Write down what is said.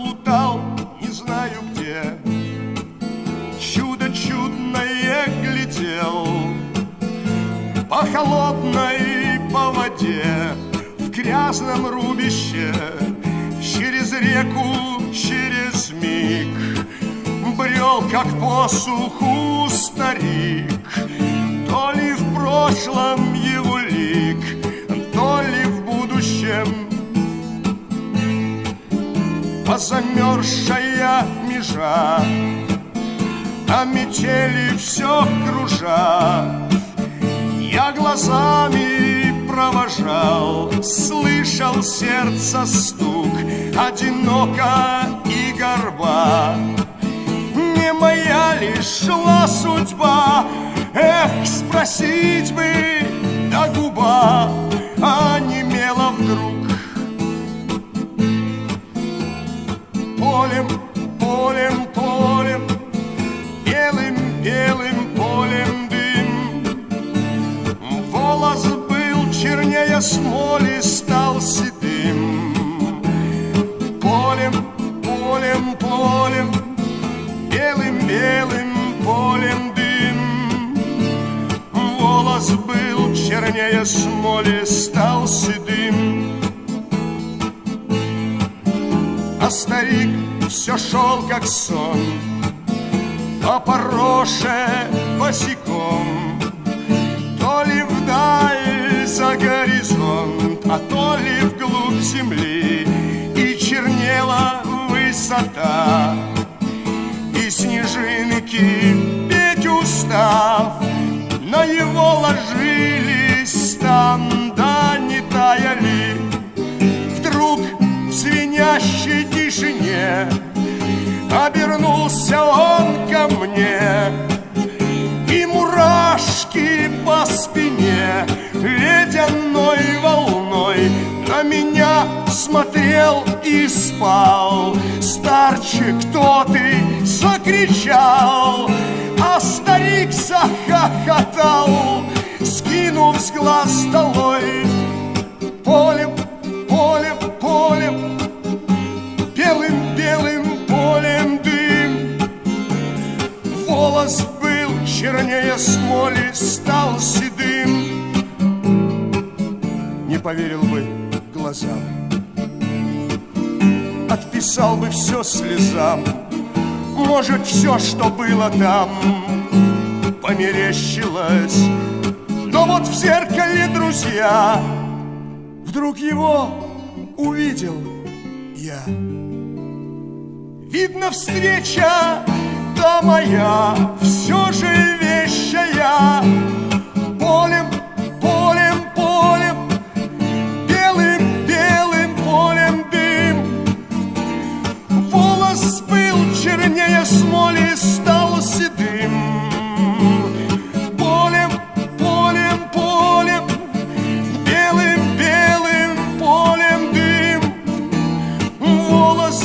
плутал, не знаю где, чудо чудное глядел по холодной по воде, в грязном рубище, через реку, через миг брел, как по суху старик. То ли в прошлом его лик, то ли в будущем позамерзшая межа, а метели все кружат. Я глазами провожал, слышал сердце стук, одиноко и горба. Не моя ли шла судьба? Эх, спросить бы, да губа онемела вдруг. Полем, полем, полем, белым, белым полем дым. Волос был чернее смоли, стал седым. Полем, полем, полем, белым, белым полем дым. Волос был чернее смоли, стал седым. А старик все шел, как сон, по пороше босиком, то ли вдаль за горизонт, а то ли вглубь земли. И чернела высота, и снежинки, петь устав, на его ложились там, да не таяли. Вдруг в звенящей тишине обернулся он ко мне, и мурашки по спине ледяной волной на меня смотрел и спал. Старче, кто ты? Закричал, а старик захохотал, скинув с глаз долой. Полем, полем, полем, белым, белым полем дым. Волос был чернее смоли, стал седым. Не поверил бы глазам, отписал бы все слезам. Может, все, что было там, померещилось. Но вот в зеркале, друзья, вдруг его увидел я. Видно, встреча, да моя, все же вещая. Полем, полем, полем, белым, белым полем дым. Волос был чернее смоли, стал седым. Полем, полем, полем, белым, белым полем дым. Волос